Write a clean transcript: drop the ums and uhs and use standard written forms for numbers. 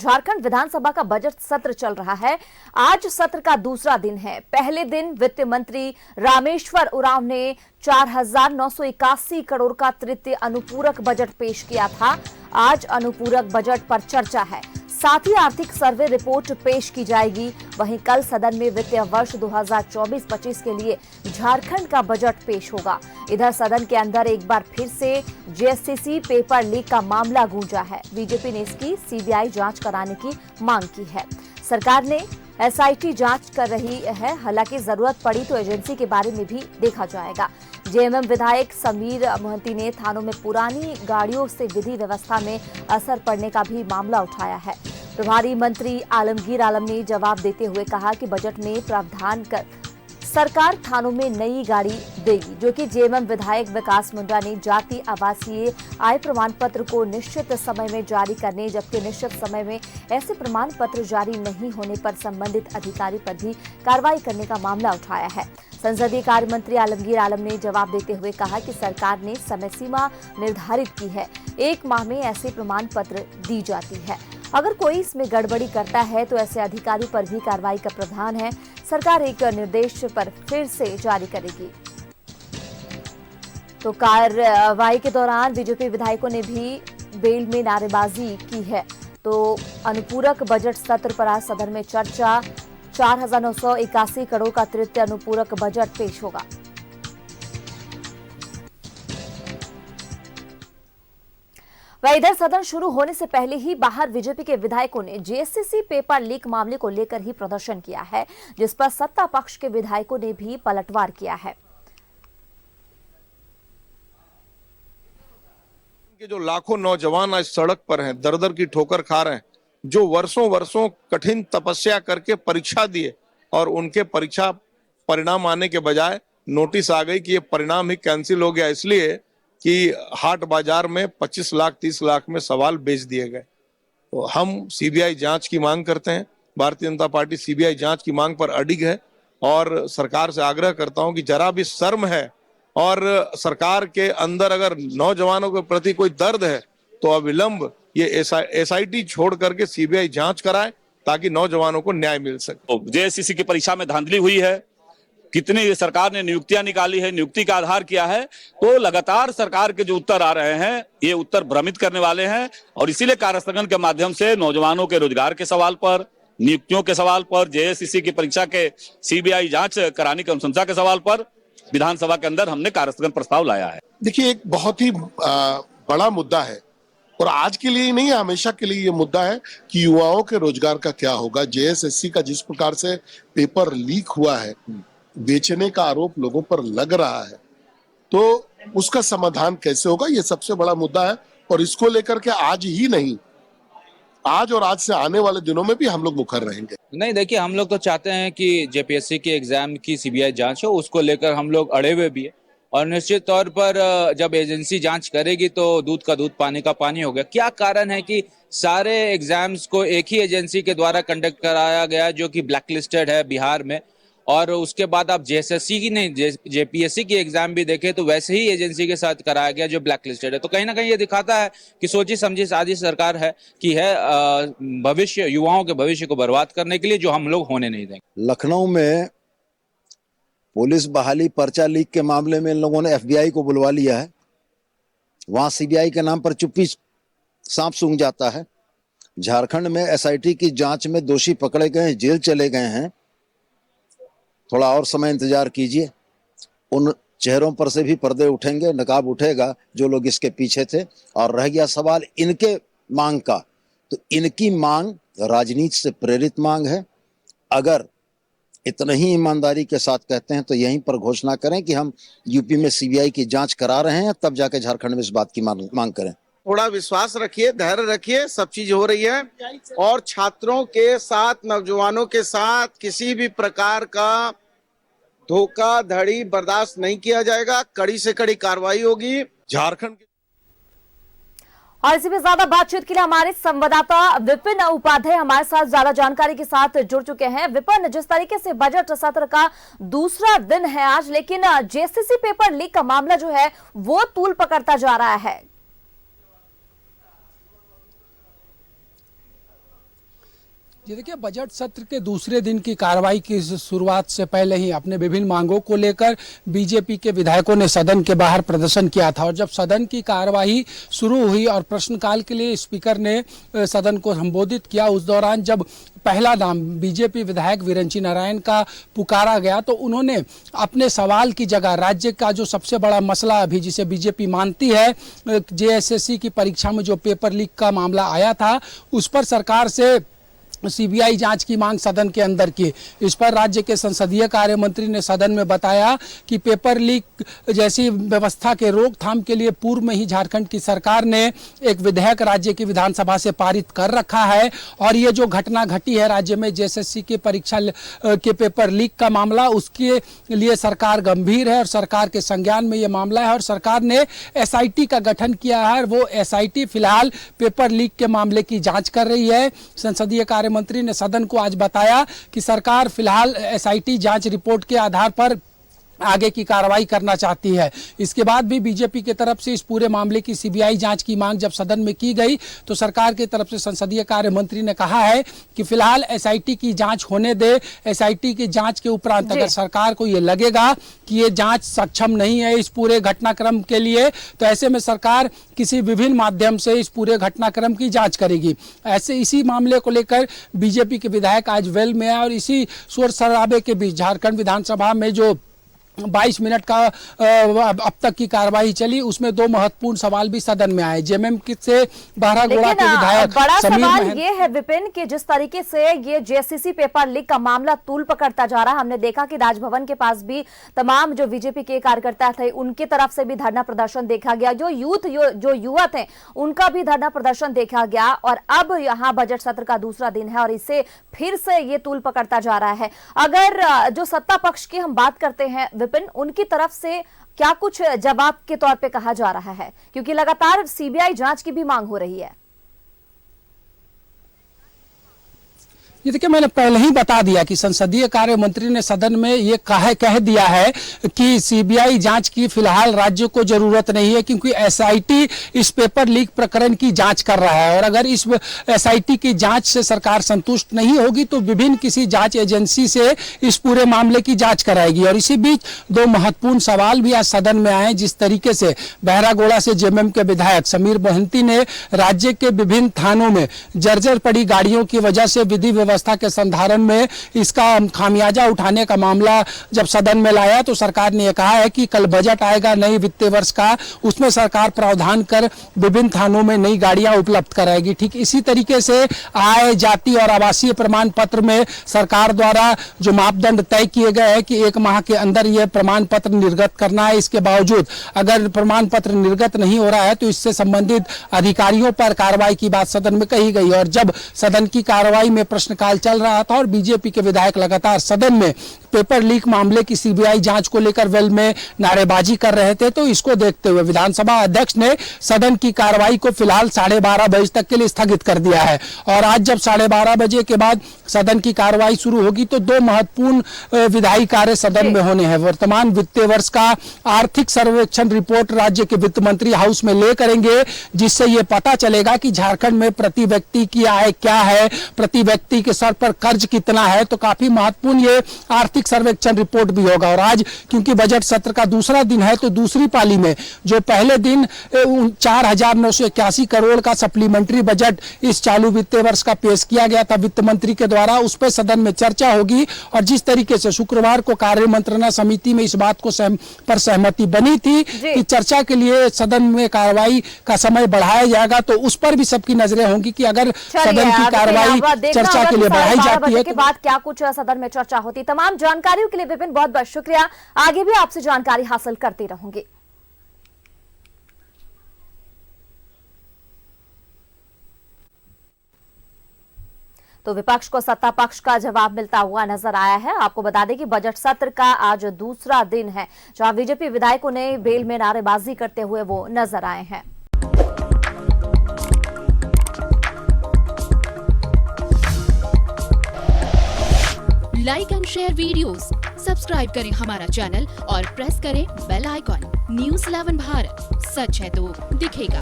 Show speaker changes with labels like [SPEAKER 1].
[SPEAKER 1] झारखंड विधानसभा का बजट सत्र चल रहा है। आज सत्र का दूसरा दिन है। पहले दिन वित्त मंत्री रामेश्वर उरांव ने 4,981 करोड़ का तृतीय अनुपूरक बजट पेश किया था। आज अनुपूरक बजट पर चर्चा है, साथ ही आर्थिक सर्वे रिपोर्ट पेश की जाएगी। वहीं कल सदन में वित्तीय वर्ष 2024-25 के लिए झारखंड का बजट पेश होगा। इधर सदन के अंदर एक बार फिर से जेएससीसी पेपर लीक का मामला गूंजा है। बीजेपी ने इसकी सीबीआई जांच कराने की मांग की है। सरकार ने एसआईटी जांच कर रही है, हालांकि जरूरत पड़ी तो एजेंसी के बारे में भी देखा जाएगा। जेएमएम विधायक समीर मोहंती ने थानों में पुरानी गाड़ियों से विधि व्यवस्था में असर पड़ने का भी मामला उठाया है। प्रभारी मंत्री आलमगीर आलम ने जवाब देते हुए कहा कि बजट में प्रावधान कर सरकार थानों में नई गाड़ी देगी, जो कि जेएमएम विधायक विकास मुंडा ने जाति आवासीय आय प्रमाण पत्र को निश्चित समय में जारी करने, जबकि निश्चित समय में ऐसे प्रमाण पत्र जारी नहीं होने पर संबंधित अधिकारी पर भी कार्रवाई करने का मामला उठाया है। संसदीय कार्य मंत्री आलमगीर आलम ने जवाब देते हुए कहा कि सरकार ने समय सीमा निर्धारित की है, 1 माह में ऐसे प्रमाण पत्र दी जाती है। अगर कोई इसमें गड़बड़ी करता है तो ऐसे अधिकारी पर भी कार्रवाई का प्रावधान है। सरकार एक निर्देश पर फिर से जारी करेगी। तो कार्रवाई के दौरान बीजेपी विधायकों ने भी बेल में नारेबाजी की है। तो अनुपूरक बजट सत्र पर आज सदन में चर्चा। 4,981 करोड़ का तृतीय अनुपूरक बजट पेश होगा। वह इधर सदन शुरू होने से पहले ही बाहर बीजेपी के विधायकों ने जेएससीसी पेपर लीक मामले को लेकर ही प्रदर्शन किया है, जिस पर सत्ता पक्ष के विधायकों ने भी पलटवार किया है।
[SPEAKER 2] जो लाखों नौजवान आज सड़क पर हैं, दर दर की ठोकर खा रहे हैं, जो वर्षों वर्षों कठिन तपस्या करके परीक्षा दिए और उनके परीक्षा परिणाम आने के बजाय नोटिस आ गई कि ये परिणाम ही कैंसिल हो गया, इसलिए कि हाट बाजार में 25 लाख 30 लाख में सवाल बेच दिए गए। तो हम सीबीआई जांच की मांग करते हैं। भारतीय जनता पार्टी सीबीआई जांच की मांग पर अडिग है और सरकार से आग्रह करता हूं कि जरा भी शर्म है और सरकार के अंदर अगर नौजवानों के प्रति कोई दर्द है तो अविलंब ये एसआईटी छोड़ करके सीबीआई जांच कराए, ताकि नौजवानों को न्याय मिल सके।
[SPEAKER 3] जेएससीसी की परीक्षा में धांधली हुई है, कितनी सरकार ने नियुक्तियां निकाली है, नियुक्ति का आधार किया है, तो लगातार सरकार के जो उत्तर आ रहे हैं ये उत्तर भ्रमित करने वाले हैं। और इसीलिए कार्यस्थगन के माध्यम से नौजवानों के रोजगार के सवाल पर, नियुक्तियों के सवाल पर, जेएससीसी की परीक्षा के सीबीआई जांच कराने की अनुशंसा के सवाल पर विधानसभा के अंदर हमने कार्यस्थगन प्रस्ताव लाया है।
[SPEAKER 4] देखिए, एक बहुत ही बड़ा मुद्दा है और आज के लिए ही नहीं, हमेशा के लिए ये मुद्दा है कि युवाओं के रोजगार का क्या होगा। जेएसएससी का जिस प्रकार से पेपर लीक हुआ है, बेचने का आरोप लोगों पर लग रहा है, तो उसका समाधान कैसे होगा, ये सबसे बड़ा मुद्दा है। और इसको लेकर के आज ही नहीं, आज और आज से आने वाले दिनों में भी हम लोग मुखर रहेंगे।
[SPEAKER 5] नहीं, देखिए, हम लोग तो चाहते हैं कि जेपीएससी के एग्जाम की सीबीआई जांच हो, उसको लेकर हम लोग अड़े हुए भी है। और निश्चित तौर पर जब एजेंसी जांच करेगी तो दूध का दूध पानी का पानी होगा। क्या कारण है कि सारे एग्जाम्स को एक ही एजेंसी के द्वारा कंडक्ट कराया गया, जो कि ब्लैकलिस्टेड है बिहार में, और उसके बाद आप जेएसएससी की नहीं, जेपीएससी की एग्जाम भी देखें तो वैसे ही एजेंसी के साथ कराया गया जो ब्लैक लिस्टेड है। तो कहीं ना कहीं ये दिखाता है कि सोची समझी साजिश सरकार है कि है भविष्य, युवाओं के भविष्य को बर्बाद करने के लिए, जो हम लोग होने नहीं देंगे।
[SPEAKER 6] लखनऊ में पुलिस बहाली पर्चा लीक के मामले में इन लोगों ने एफबीआई को बुलवा लिया है। वहां सीबीआई के नाम पर चुप्पी सांप सूंघ जाता है। झारखंड में एसआईटी की जांच में दोषी पकड़े गए, जेल चले गए हैं। थोड़ा और समय इंतजार कीजिए, उन चेहरों पर से भी पर्दे उठेंगे, नकाब उठेगा जो लोग इसके पीछे थे। और रह गया सवाल इनके मांग का, तो इनकी मांग राजनीति से प्रेरित मांग है। अगर इतना ही ईमानदारी के साथ कहते हैं तो यहीं पर घोषणा करें कि हम यूपी में सीबीआई की जांच करा रहे हैं, तब जाके झारखंड में इस बात की मांग करें।
[SPEAKER 7] थोड़ा विश्वास रखिए, धैर्य रखिए, सब चीज हो रही है। और छात्रों के साथ, नौजवानों के साथ किसी भी प्रकार का धोखाधड़ी बर्दाश्त नहीं किया जाएगा। कड़ी से कड़ी कार्रवाई होगी। झारखंड
[SPEAKER 1] और इसी में ज्यादा बातचीत के लिए हमारे संवाददाता विपिन उपाध्याय हमारे साथ ज्यादा जानकारी के साथ जुड़ चुके हैं। विपिन, जिस तरीके से बजट सत्र का दूसरा दिन है आज, लेकिन जेएससीसी पेपर लीक का मामला जो है वो तूल पकड़ता जा रहा है।
[SPEAKER 8] ये देखिए, बजट सत्र के दूसरे दिन की कार्रवाई की शुरुआत से पहले ही अपने विभिन्न मांगों को लेकर बीजेपी के विधायकों ने सदन के बाहर प्रदर्शन किया था। और जब सदन की कार्रवाई शुरू हुई और प्रश्नकाल के लिए स्पीकर ने सदन को संबोधित किया, उस दौरान जब पहला नाम बीजेपी विधायक वीरेंद्र नारायण का पुकारा गया तो उन्होंने अपने सवाल की जगह राज्य का जो सबसे बड़ा मसला अभी जिसे बीजेपी मानती है, जेएसएससी की परीक्षा में जो पेपर लीक का मामला आया था, उस पर सरकार से सीबीआई जांच की मांग सदन के अंदर की। इस पर राज्य के संसदीय कार्य मंत्री ने सदन में बताया कि पेपर लीक जैसी व्यवस्था के रोकथाम के लिए पूर्व में ही झारखंड की सरकार ने एक विधेयक राज्य की विधानसभा से पारित कर रखा है और ये जो घटना घटी है राज्य में जेएसएससी की परीक्षा के पेपर लीक का मामला, उसके लिए सरकार गंभीर है और सरकार के संज्ञान में ये मामला है और सरकार ने एसआईटी का गठन किया है। वो एसआईटी फिलहाल पेपर लीक के मामले की जाँच कर रही है। संसदीय कार्य मंत्री ने सदन को आज बताया कि सरकार फिलहाल एसआईटी जांच रिपोर्ट के आधार पर आगे की कार्रवाई करना चाहती है। इसके बाद भी बीजेपी की तरफ से इस पूरे मामले की सीबीआई जांच की मांग जब सदन में की गई तो सरकार की तरफ से संसदीय कार्य मंत्री ने कहा है कि फिलहाल एसआईटी की जांच होने दे। एसआईटी की जांच के उपरांत अगर सरकार को ये लगेगा कि ये जांच सक्षम नहीं है इस पूरे घटनाक्रम के लिए, तो ऐसे में सरकार किसी विभिन्न माध्यम से इस पूरे घटनाक्रम की जांच करेगी। ऐसे इसी मामले को लेकर बीजेपी के विधायक आज वेल में आए और इसी शोर शराबे के बीच झारखंड विधानसभा में जो 22 मिनट का अब तक की कार्रवाई चली, उसमें दो महत्वपूर्ण सवाल भी सदन में आए। जेएमएम से बहरागोड़ा के विधायक
[SPEAKER 1] बड़ा सवाल ये है विपिन कि जिस तरीके से ये जेएसएससी पेपर लीक का मामला तूल पकड़ता जा रहा है, हमने देखा कि राजभवन के पास भी तमाम जो बीजेपी के कार्यकर्ता थे उनके तरफ से भी धरना प्रदर्शन देखा गया, जो युवा थे उनका भी धरना प्रदर्शन देखा गया और अब यहाँ बजट सत्र का दूसरा दिन है और इसे फिर से ये तूल पकड़ता जा रहा है। अगर जो सत्ता पक्ष की हम बात करते हैं विपिन, उनकी तरफ से क्या कुछ जवाब के तौर पे कहा जा रहा है, क्योंकि लगातार सीबीआई जांच की भी मांग हो रही है?
[SPEAKER 8] ये देखिए, मैंने पहले ही बता दिया कि संसदीय कार्य मंत्री ने सदन में ये कह दिया है कि सीबीआई जांच की फिलहाल राज्य को जरूरत नहीं है क्योंकि एसआईटी इस पेपर लीक प्रकरण की जांच कर रहा है और अगर इस एसआईटी की जांच से सरकार संतुष्ट नहीं होगी तो विभिन्न किसी जांच एजेंसी से इस पूरे मामले की जांच कराएगी। और इसी बीच दो महत्वपूर्ण सवाल भी आज सदन में आए। जिस तरीके से बहरागोड़ा से जेएमएम के विधायक समीर मोहंती ने राज्य के विभिन्न थानों में जर्जर पड़ी गाड़ियों की वजह से विधि व्यवस्था के संधारण में इसका खामियाजा उठाने का मामला जब सदन में लाया तो सरकार ने कहा है कि कल बजट आएगा नई वित्तीय वर्ष का, उसमें सरकार प्रावधान कर विभिन्न थानों में नई गाड़ियां उपलब्ध कराएगी। ठीक इसी तरीके से आय, जाति और आवासीय प्रमाण पत्र में सरकार द्वारा जो मापदंड तय किए गए हैं कि 1 माह के अंदर यह प्रमाण पत्र निर्गत करना है, इसके बावजूद अगर प्रमाण पत्र निर्गत नहीं हो रहा है तो इससे संबंधित अधिकारियों पर कार्रवाई की बात सदन में कही गई। और जब सदन की कार्रवाई में प्रश्नकाल चल रहा था और बीजेपी के विधायक लगातार सदन में पेपर लीक मामले की सीबीआई जांच को लेकर वेल में नारेबाजी कर रहे थे, तो इसको देखते हुए विधानसभा अध्यक्ष ने सदन की कार्रवाई को फिलहाल 12:30 बजे तक के लिए स्थगित कर दिया है। और आज जब 12:30 बजे के बाद सदन की कार्रवाई शुरू होगी तो दो महत्वपूर्ण विधायी कार्य सदन में होने हैं। वर्तमान वित्तीय वर्ष का आर्थिक सर्वेक्षण रिपोर्ट राज्य के वित्त मंत्री हाउस में ले करेंगे, जिससे ये पता चलेगा कि झारखंड में प्रति व्यक्ति की आय क्या है, प्रति व्यक्ति के सर पर कर्ज कितना है। तो काफी महत्वपूर्ण ये आर्थिक सर्वेक्षण रिपोर्ट भी होगा। और आज क्योंकि बजट सत्र का दूसरा दिन है तो दूसरी पाली में जो पहले दिन 4,981 करोड़ का सप्लीमेंट्री बजट इस चालू वित्तीय वर्ष का पेश किया गया था वित्त मंत्री के द्वारा, उस पर सदन में चर्चा होगी। और जिस तरीके से शुक्रवार को कार्य मंत्रणा समिति में इस बात को पर सहमति बनी थी कि चर्चा के लिए सदन में कार्रवाई का समय बढ़ाया जाएगा, तो उस पर भी सबकी नजरें होंगी कि अगर सदन की कार्रवाई चर्चा के लिए बढ़ाई जाती है
[SPEAKER 1] के बाद क्या कुछ सदन में चर्चा होती। तमाम जानकारियों के लिए विपिन बहुत बहुत शुक्रिया, आगे भी आपसे जानकारी हासिल करती रहूंगी। तो विपक्ष को सत्ता पक्ष का जवाब मिलता हुआ नजर आया है। आपको बता दें कि बजट सत्र का आज दूसरा दिन है जहां बीजेपी विधायकों ने बेल में नारेबाजी करते हुए वो नजर आए हैं।
[SPEAKER 9] Like and share videos, subscribe करें हमारा चैनल और प्रेस करें बेल आइकॉन। न्यूज़ 11 भारत, सच है तो दिखेगा।